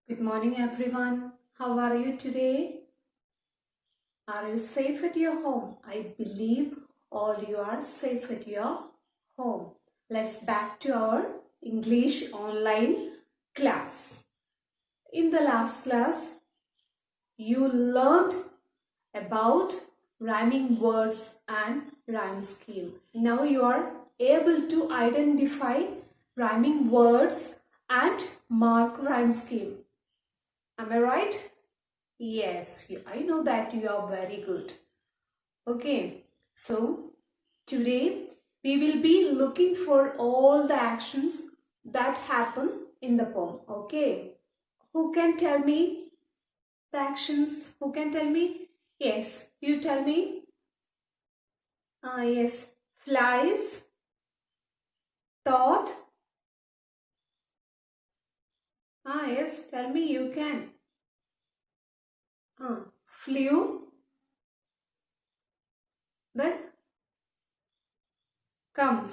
Good morning everyone. How are you today? Are you safe at your home? I believe all you are safe at your home. Let's back to our English online class. In the last class, you learned about rhyming words and rhyme scheme. Now you are able to identify rhyming words and mark rhyme scheme. Am I right? Yes, I know that you are very good. Okay, so today we will be looking for all the actions that happen in the poem. Okay, who can tell me the actions? Who can tell me? Yes, you tell me. Yes, flies, thought. Yes, tell me you can. Flew, then comes.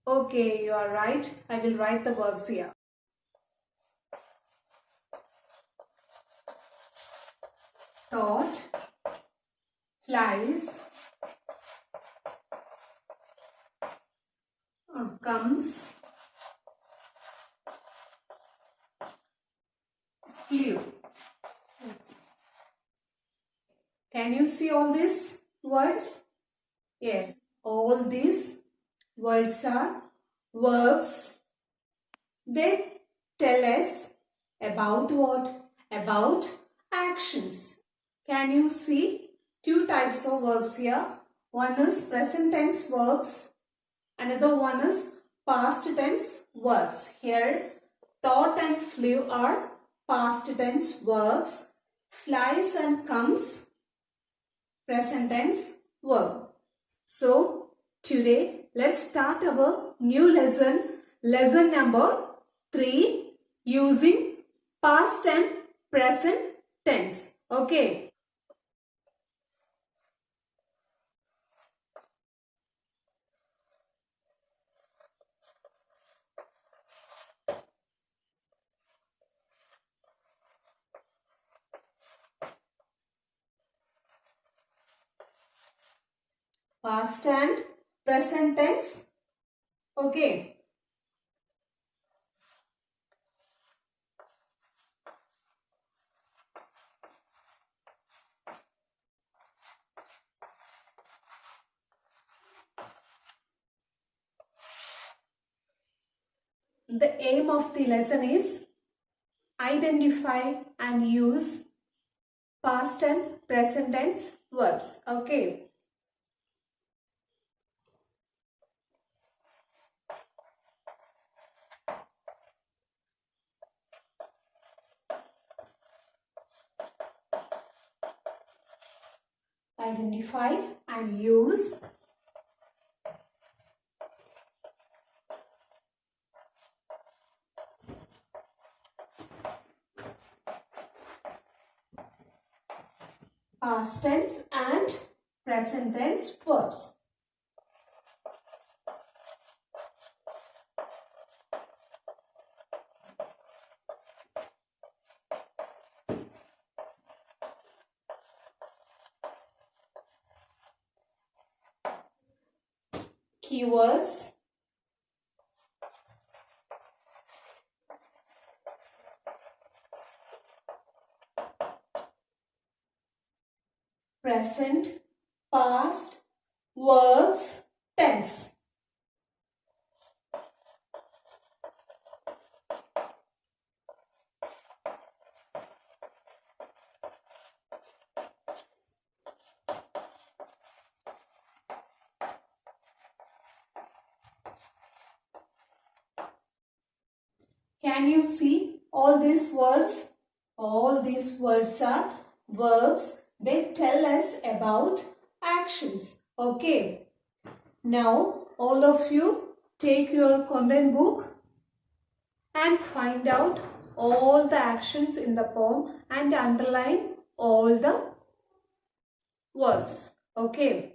Okay, you are right. I will write the verbs here. Thought, flies, comes, flew. Can you see all these words? Yes, all these words are verbs. They tell us about what? About actions. Can you see two types of verbs here? One is present tense verbs. Another one is past tense verbs. Here, thought and flew are past tense verbs. Flies and comes, present tense verb. So, today let's start our new lesson number 3, using past and present tense. Okay. Past and present tense. Okay. The aim of the lesson is identify and use past and present tense verbs. Okay. Identify and use past tense and present tense verbs. Keywords: present, past, verbs, tense. Can you see all these words? All these words are verbs. They tell us about actions. Okay. Now, all of you take your content book and find out all the actions in the poem and underline all the verbs. Okay.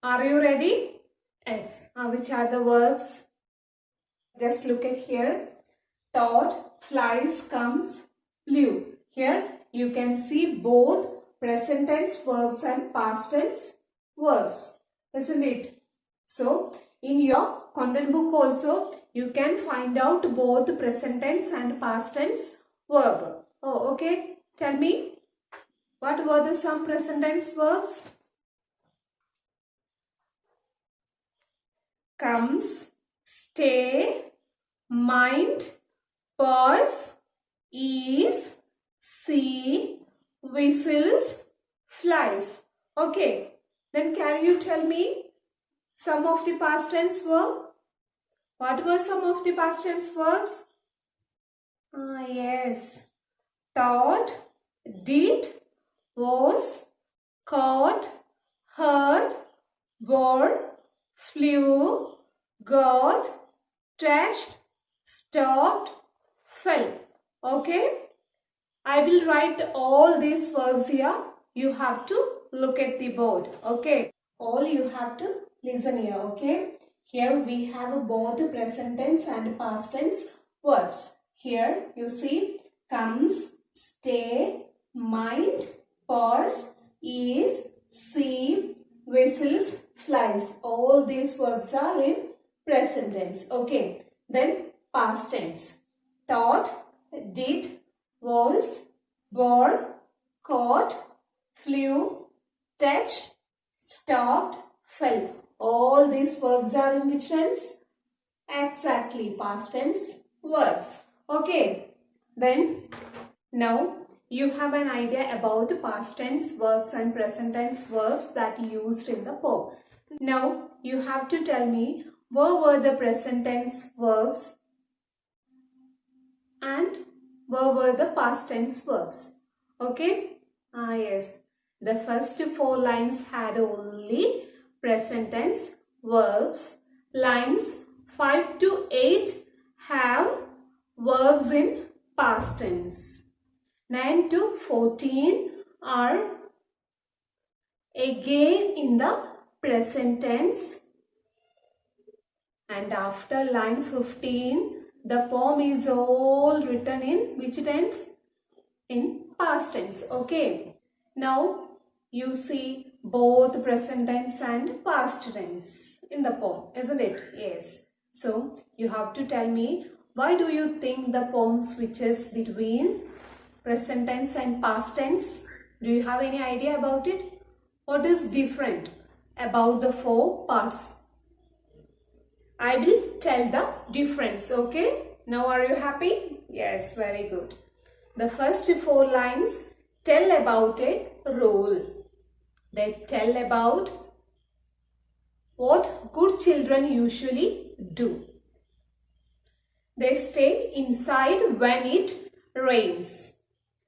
Are you ready? Yes. Which are the verbs? Just look at here. taught, flies, comes, flew. Here you can see both present tense verbs and past tense verbs, isn't it? So in your content book also you can find out both present tense and past tense verb. Oh, okay. Tell me, what were the some present tense verbs? Comes, stay, mind, purse, is, see, whistles, flies. Okay. Then can you tell me some of the past tense verb? What were some of the past tense verbs? Yes. Thought, did, was, caught, heard, wore, flew, got, trashed, stopped, fell. Okay? I will write all these verbs here. You have to look at the board. Okay? All you have to listen here. Okay? Here we have both present tense and past tense verbs. Here you see comes, stay, mind, pause, is, see, whistles, flies. All these verbs are in present tense. Okay. Then past tense. Thought, did, was, wore, caught, flew, touched, stopped, fell. All these verbs are in which tense? Exactly, past tense verbs. Okay. Then now you have an idea about past tense verbs and present tense verbs that used in the poem. Now you have to tell me what were the present tense verbs and what were the past tense verbs. Okay? Yes. The first 4 lines had only present tense verbs. Lines 5 to 8 have verbs in past tense. 9 to 14 are again in the present tense. And after line 15, the poem is all written in which tense? In past tense. Okay. Now you see both present tense and past tense in the poem, isn't it? Yes. So you have to tell me, why do you think the poem switches between present tense and past tense? Do you have any idea about it? What is different about the 4 parts? I will tell the difference. Okay. Now are you happy? Yes, very good. The first 4 lines tell about a role. They tell about what good children usually do. They stay inside when it rains.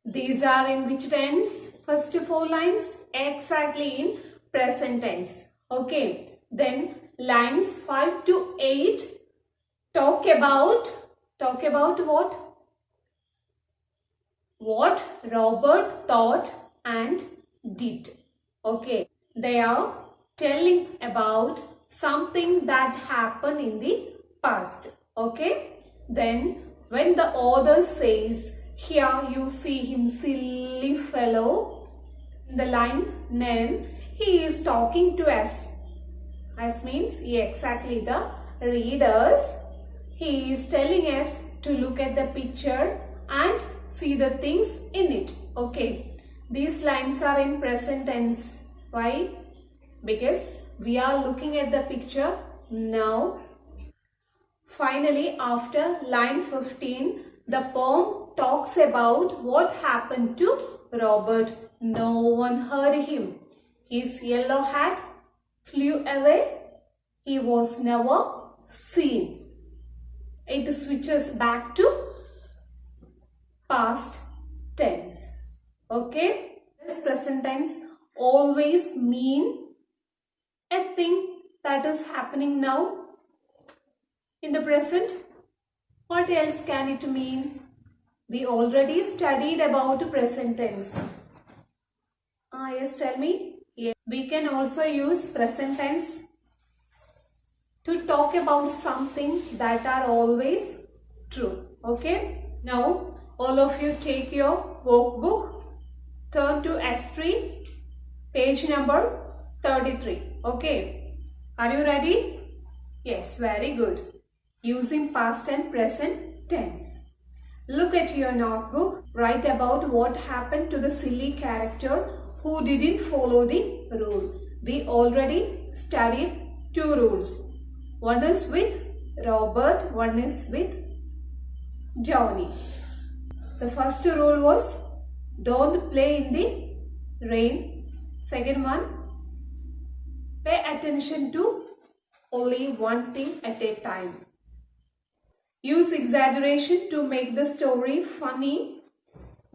These are in which tense? First 4 lines? Exactly in present tense. Okay. Then lines 5 to 8 talk about what? What Robert thought and did. Okay. They are telling about something that happened in the past. Okay. Then when the author says, here you see him, silly fellow, in the line 9, he is talking to us. Us means exactly the readers. He is telling us to look at the picture and see the things in it. Okay. These lines are in present tense. Why? Because we are looking at the picture now. Finally, after line 15, the poem talks about what happened to Robert. No one heard him. His yellow hat flew away. He was never seen. It switches back to past tense. Okay? This present tense always mean a thing that is happening now in the present. What else can it mean? We already studied about present tense. Yes, tell me. Yes. We can also use present tense to talk about something that are always true. Okay, now all of you take your workbook, turn to S3, page number 33. Okay, are you ready? Yes, very good. Using past and present tense. Look at your notebook. Write about what happened to the silly character who didn't follow the rule. We already studied 2 rules. One is with Robert, one is with Johnny. The first rule was don't play in the rain. Second one, pay attention to only one thing at a time. Use exaggeration to make the story funny.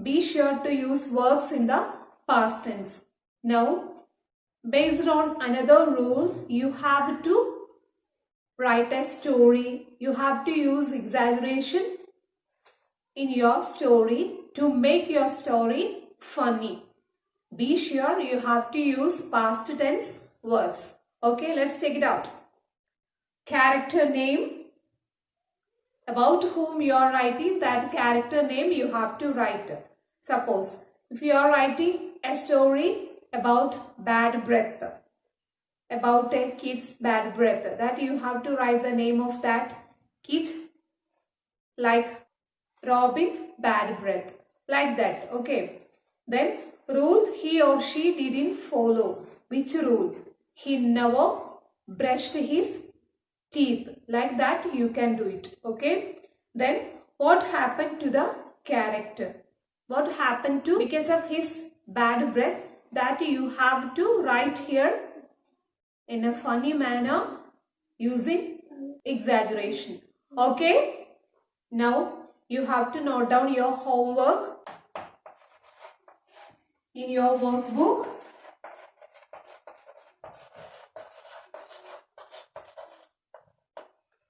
Be sure to use verbs in the past tense. Now, based on another rule, you have to write a story. You have to use exaggeration in your story to make your story funny. Be sure you have to use past tense verbs. Okay, let's take it out. Character name. About whom you are writing, that character name you have to write. Suppose if you are writing a story about bad breath, about a kid's bad breath, that you have to write the name of that kid like Robin bad breath, like that. Okay, then rule he or she didn't follow. Which rule? He never brushed his teeth, like that you can do it. Okay, then what happened to the character? What happened to because of his bad breath, that you have to write here in a funny manner using exaggeration. Okay, now you have to note down your homework in your workbook.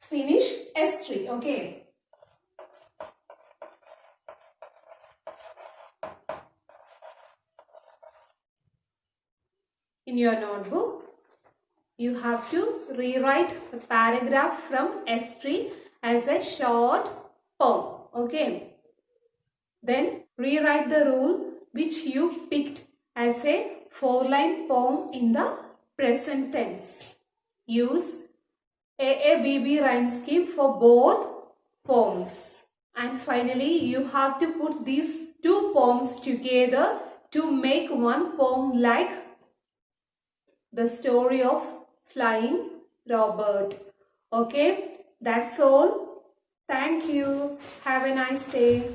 Finish S3. Okay. In your notebook, you have to rewrite the paragraph from S3 as a short poem. Okay. Then rewrite the rule which you picked as a 4-line poem in the present tense. Use AABB rhyme scheme for both poems. And finally, you have to put these 2 poems together to make one poem like the story of Flying Robert. Okay, that's all. Thank you. Have a nice day.